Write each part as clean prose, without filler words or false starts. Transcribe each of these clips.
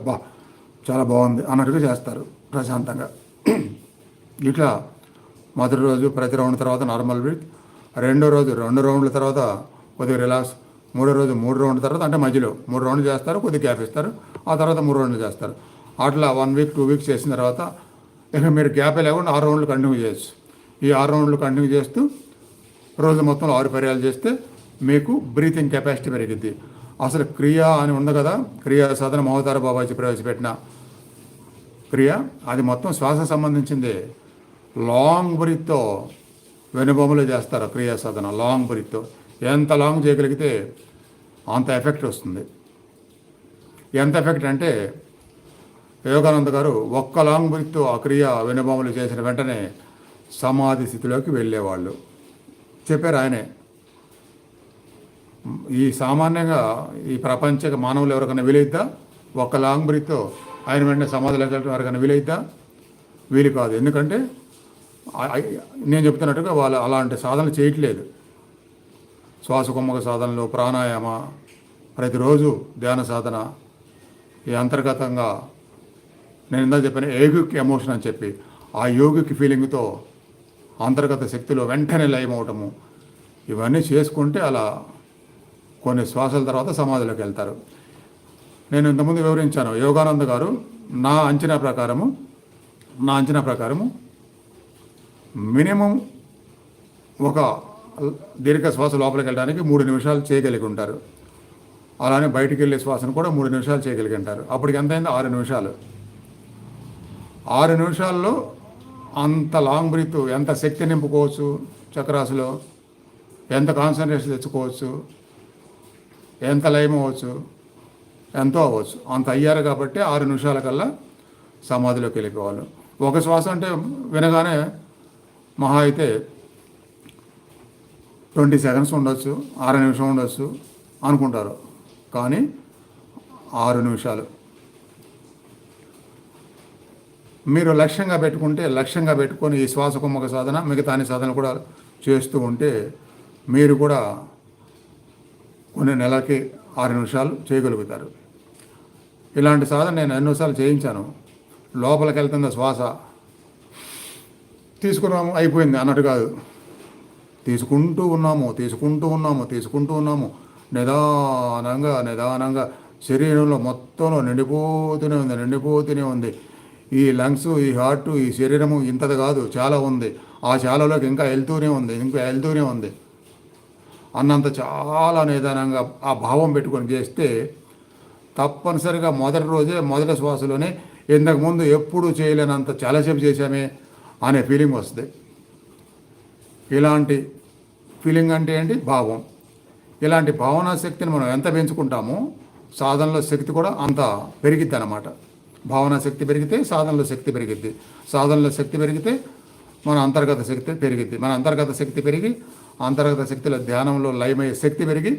అబ్బా చాలా బాగుంది అన్నట్టుగా చేస్తారు ప్రశాంతంగా. ఇట్లా మొదటి రోజు ప్రతి రౌండ్ తర్వాత నార్మల్ బ్రీత్, రెండో రోజు 2 రౌండ్ల తర్వాత కొద్దిగా రిలాక్స్, మూడో రోజు 3 రౌండ్ల తర్వాత అంటే మధ్యలో 3 రౌండ్లు చేస్తారు, కొద్దిగా గ్యాప్ ఇస్తారు, ఆ తర్వాత 3 రౌండ్లు చేస్తారు. అట్లా 1 వీక్ 2 వీక్స్ చేసిన తర్వాత ఇక మీరు గ్యాప్ లేకుండా 6 రౌండ్లు కంటిన్యూ చేయొచ్చు. ఈ 6 రౌండ్లు కంటిన్యూ చేస్తూ రోజు మొత్తంలో 6 పర్యాలు చేస్తే మీకు బ్రీతింగ్ కెపాసిటీ పెరిగిద్ది. అసలు క్రియ అని ఉంది కదా, క్రియా సాధన మహోదర బాబాజీ ప్రవేశపెట్టిన క్రియ, అది మొత్తం శ్వాస సంబంధించింది. లాంగ్ బ్రీత్తో వెనుబొమ్మలు చేస్తారు క్రియా సాధన. లాంగ్ బ్రీత్తో ఎంత లాంగ్ చేయగలిగితే అంత ఎఫెక్ట్ వస్తుంది. ఎంత ఎఫెక్ట్ అంటే యోగానంద గారు ఒక్క లాంగ్ బ్రీత్తో ఆ క్రియ వెనుబొమ్మలు చేసిన వెంటనే సమాధి స్థితిలోకి వెళ్ళేవాళ్ళు చెప్పారు ఆయనే. ఈ సామాన్యంగా ఈ ప్రపంచ మానవులు ఎవరికైనా వీలైద్దా? ఒక్క లాంగ్ బ్రీత్తో ఆయన వెంటనే సమాధిలోకి వెళ్ళడం ఎవరికైనా వీలైద్దా? వీలు కాదు. ఎందుకంటే నేను చెప్తున్నట్టుగా వాళ్ళు అలాంటి సాధనలు చేయట్లేదు. శ్వాసకుమ్మక సాధనలు, ప్రాణాయామ, ప్రతిరోజు ధ్యాన సాధన, ఈ అంతర్గతంగా నేను ఇందా చెప్పాను యోగిక్ ఎమోషన్ అని చెప్పి, ఆ యోగిక్ ఫీలింగ్తో అంతర్గత శక్తిలో వెంటనే లయం అవటము, ఇవన్నీ చేసుకుంటే అలా కొన్ని శ్వాసల తర్వాత సమాధిలోకి వెళ్తారు. నేను ఇంతకుముందు వివరించాను. యోగానంద గారు నా అంచనా ప్రకారము మినిమం ఒక దీర్ఘ శ్వాస లోపలికి వెళ్ళడానికి 3 నిమిషాలు చేయగలిగి ఉంటారు. అలానే బయటికి వెళ్ళే శ్వాసను కూడా 3 నిమిషాలు చేయగలిగి ఉంటారు. అప్పటికి ఎంత అయింది? 6 నిమిషాలు. 6 నిమిషాల్లో అంత లాంగ్ బ్రీత్ ఎంత శక్తి నింపుకోవచ్చు చక్రాసులో, ఎంత కాన్సన్ట్రేషన్ తెచ్చుకోవచ్చు, ఎంత లయం అవ్వచ్చు, ఎంతో అవ్వచ్చు. అంత అయ్యారు కాబట్టి 6 నిమిషాల కల్లా సమాధిలోకి వెళ్ళిపోవాలి. ఒక శ్వాస అంటే వినగానే మహా అయితే 20 సెకండ్స్ ఉండొచ్చు, 6 నిమిషం ఉండొచ్చు అనుకుంటారు. కానీ 6 నిమిషాలు మీరు లక్ష్యంగా పెట్టుకొని ఈ శ్వాస కుమ్మక సాధన, మిగతా అన్ని సాధనలు కూడా చేస్తూ ఉంటే మీరు కూడా కొన్ని నెలలకి 6 నిమిషాలు చేయగలుగుతారు. ఇలాంటి సాధన నేను ఎన్నోసార్లు చేయించాను. లోపలికి వెళ్తున్న శ్వాస తీసుకున్నాము అయిపోయింది అన్నట్టు కాదు, తీసుకుంటూ ఉన్నాము నిదానంగా శరీరంలో మొత్తంలో నిండిపోతూనే ఉంది. ఈ లంగ్స్, ఈ హార్ట్, ఈ శరీరము ఇంతది కాదు, చాలా ఉంది. ఆ చాలాలోకి ఇంకా వెళ్తూనే ఉంది అన్నంత చాలా నిదానంగా ఆ భావం పెట్టుకొని చేస్తే తప్పనిసరిగా మొదటి రోజే మొదటి శ్వాసలోనే ఇంతకుముందు ఎప్పుడు చేయలేనంత చాలాసేపు చేశామే అనే ఫీలింగ్ వస్తుంది. ఇలాంటి ఫీలింగ్ అంటే ఏంటి? భావం. ఇలాంటి భావనా శక్తిని మనం ఎంత పెంచుకుంటామో సాధనలో శక్తి కూడా అంత పెరిగిద్ది అన్నమాట. భావనా శక్తి పెరిగితే సాధనలో శక్తి పెరిగిద్ది, సాధనలో శక్తి పెరిగితే మన అంతర్గత శక్తి పెరిగిద్ది, మన అంతర్గత శక్తి పెరిగి అంతర్గత శక్తిలో ధ్యానంలో లయమయ్యే శక్తి పెరిగి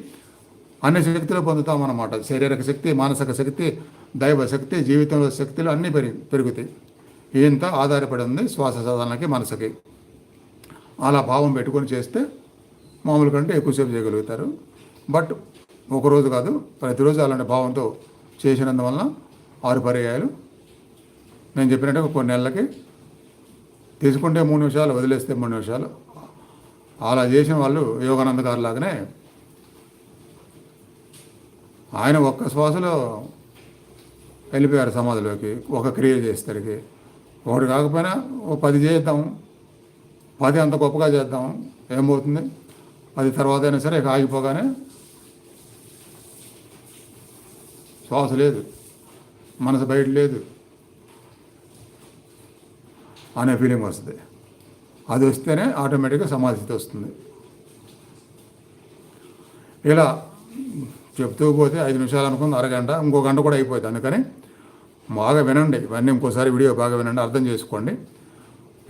అన్ని శక్తులు పొందుతామన్నమాట. శారీరక శక్తి, మానసిక శక్తి, దైవ శక్తి, జీవితంలో శక్తులు అన్నీ పెరుగుతాయి. ఇంత ఆధారపడి ఉంది శ్వాస సాధనకి, మనసుకి. అలా భావం పెట్టుకొని చేస్తే మామూలు కంటే ఎక్కువసేపు చేయగలుగుతారు. బట్ ఒకరోజు కాదు, ప్రతిరోజు అలాంటి భావంతో చేసినందువలన 6 పర్యాయాలు నేను చెప్పినట్టుగా కొన్ని నెలలకి తీసుకుంటే 3 నిమిషాలు, వదిలేస్తే 3 నిమిషాలు, అలా చేసిన వాళ్ళు యోగానంద గారు లాగానే ఆయన ఒక్క శ్వాసలో వెళ్ళిపోయారు సమాధిలోకి. ఒక క్రియ చేసేసరికి ఒకటి కాకపోయినా 10 చేద్దాం, 10 అంత గొప్పగా చేద్దాం, ఏమవుతుంది? 10 తర్వాత అయినా సరే ఇక ఆగిపోగానే శ్వాస లేదు, మనసు బయట లేదు అనే ఫీలింగ్ వస్తుంది. అది వస్తేనే ఆటోమేటిక్గా సమాధి స్థితి వస్తుంది. ఇలా చెప్తూ పోతే 5 నిమిషాలు అనుకుంది, అరగంట, ఇంకో గంట కూడా అయిపోతుంది. అందుకని బాగా వినండి, ఇవన్నీ ఇంకోసారి వీడియో బాగా వినండి, అర్థం చేసుకోండి.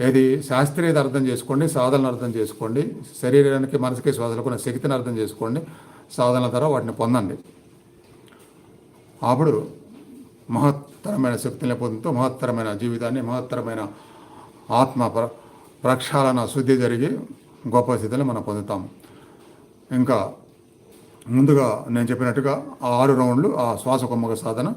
ఏది శాస్త్రీయత అర్థం చేసుకోండి, సాధనలు అర్థం చేసుకోండి, శరీరానికి మనసుకి శ్వాసలకు ఉన్న శక్తిని అర్థం చేసుకోండి, సాధనల ద్వారా వాటిని పొందండి. అప్పుడు మహత్తరమైన శక్తిని పొందుతూ మహత్తరమైన జీవితాన్ని, మహత్తరమైన ఆత్మ ప్రక్షాళన శుద్ధి జరిగి గొప్ప స్థితిని మనం పొందుతాము. ఇంకా ముందుగా నేను చెప్పినట్టుగా 6 రౌండ్లు ఆ శ్వాస కుమ్మక సాధన